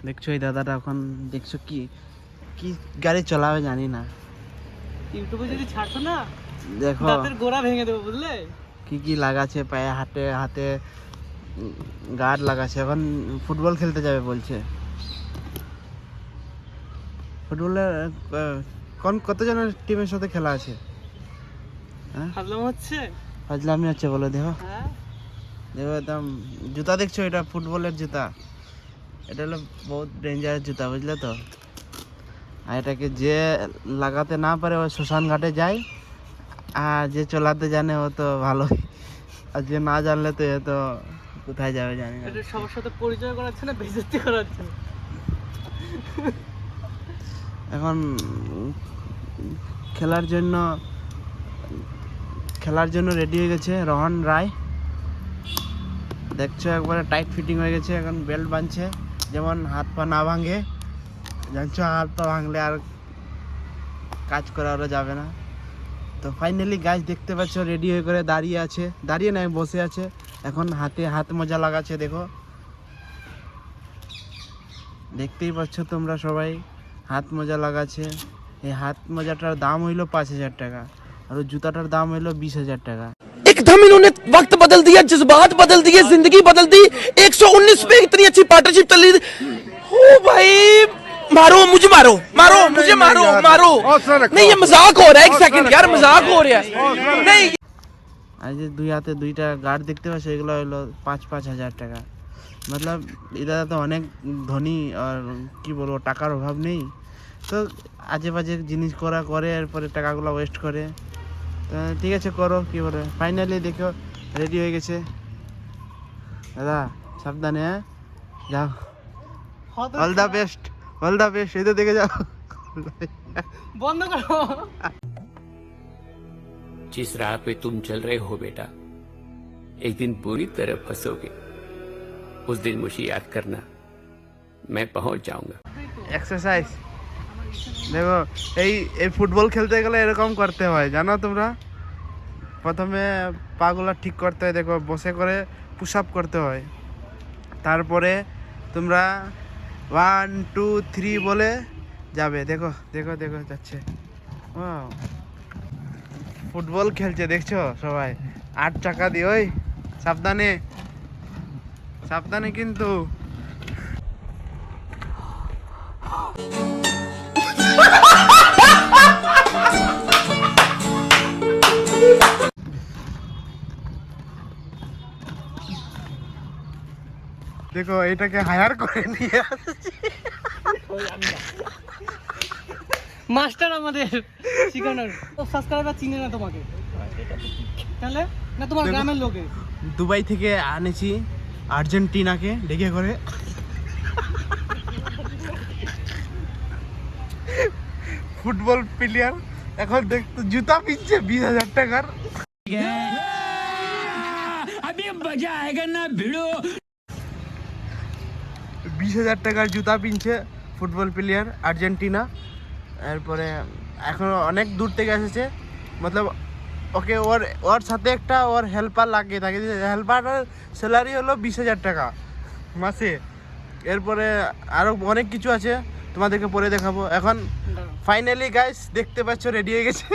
দেখছো এই দাদাটা এখন দেখছো কি কি গাড়ি চালাবে জানি না। ইউটিউবে যদি ছাড়ছো না দেখো দাঁতের গোড়া ভেঙে দেবো বুঝলে। কি কি লাগাচ্ছে পায়ে হাতে হাতে গার্ড লাগাচ্ছে। এখন ফুটবল খেলতে যাবে বলছে। ফুটবলে কতজনের টিমের সাথে খেলা আছে? হ্যাঁ ভাবলাম হচ্ছে ফাজলামি হচ্ছে বলে। দেখো হ্যাঁ দেখো একদম জুতা দেখছো, এটা ফুটবলের জুতা। এটা হলো বহুত ডেঞ্জারাস জুতা, বুঝলে তো। আর এটাকে যে লাগাতে না পারে ও শ্মশান ঘাটে যায়, আর যে চালাতে জানে ও তো ভালোই, আর যে না জানলে তো এ তো কোথায় যাবে জানি না। এটা সবার সাথে পরিচয় করাচ্ছে না বেইজ্জতি করাচ্ছে? এখন খেলার জন্য রেডি হয়ে গেছে রোহন রায়। দেখছো একবারে টাইট ফিটিং হয়ে গেছে। এখন বেল্ট বাঁধছে যেমন হাত পা না ভাঙে। জানছো হাত পা ভাঙলে আর কাজ করা ওরা যাবে না। তো ফাইনালি গাছ দেখতে পাচ্ছ রেডি হয়ে করে দাঁড়িয়ে আছে, দাঁড়িয়ে নাই বসে আছে। এখন হাতে হাত মোজা লাগাচ্ছে, দেখো দেখতেই পাচ্ছ তোমরা সবাই, হাত মোজা লাগাচ্ছে। এই হাত মোজাটার দাম হইলো 5,000 টাকা, আর ওই জুতাটার দাম হইলো 20,000 টাকা। एकदम इन्होंने वक्त बदल दिया, जज्बात बदल दिए, जिंदगी बदल दी। 119 पे इतनी अच्छी पार्टनरशिप चली। ओ भाई मारो मुझे, मारो मारो मुझे, मारो मारो। नहीं ये मजाक हो रहा है, एक सेकंड यार मजाक हो रहा है। नहीं আর যে দুই হাতে দুইটা গার্ড দেখতে পাচ্ছ, এগুলো হলো 5,000 টাকা। মতলব এরা তো অনেক ধনী, আর কি বলবো টাকার অভাব নেই, তো আজে বাজে জিনিস করে এরপরে টাকাগুলো ওয়েস্ট করে। তো ঠিক আছে করো, কি বলে। ফাইনালি দেখো রেডি হয়ে গেছে দাদা, সাবধানে হ্যাঁ, যাও। All the best, all the best. এই তো দেখে যাও। বন্ধ করো। जिस राह पे तुम चल रहे हो बेटा, एक दिन बुरी तरह फंसोगे। उस दिन मुझे याद करना, मैं पहुंच जाऊंगा। এক্সারসাইজ দেখো, এই এই ফুটবল খেলতে গেলে এরকম করতে হয় জানো তোমরা। প্রথমে পাগুলো ঠিক করতে হয়, দেখো বসে করে পুশ আপ করতে হয়। তারপরে তোমরা 1 2 3 বলে যাবে। দেখো দেখো দেখো যাচ্ছে। ওয়াও, ফুটবল খেলছে দেখছো সবাই 8 চাকা দিয়ে। ওই সাবধানে সাবধানে কিন্তু। দেখো এটাকে হায়ার করে নিয়ে আসছি। মাস্টার আমাদের শিখানোর। ও সাবস্ক্রাইবার চিনে না তোমাকে তাহলে, না তোমার দেখো। গ্রামের লোকে। দুবাই থেকে আনেছি আর্জেন্টিনাকে ডেকে করে। ফুটবল প্লেয়ার এখন দেখতো জুতা পিনছে 20,000 টাকার। अभी मजा आएगा ना भिड़ो। 20,000 টাকার জুতা পিনছে ফুটবল প্লেয়ার আর্জেন্টিনা। এরপরে এখন অনেক দূর থেকে এসেছে, মতলব ওকে ওর সাথে একটা ওর হেল্পার লাগিয়ে থাকে। হেল্পারের স্যালারি হলো 20,000 টাকা মাসে। এরপরে আরও অনেক কিছু আছে, তোমাদেরকে পরে দেখাবো। এখন ফাইনালি গাইস দেখতে পাচ্ছ রেডি হয়ে গেছে।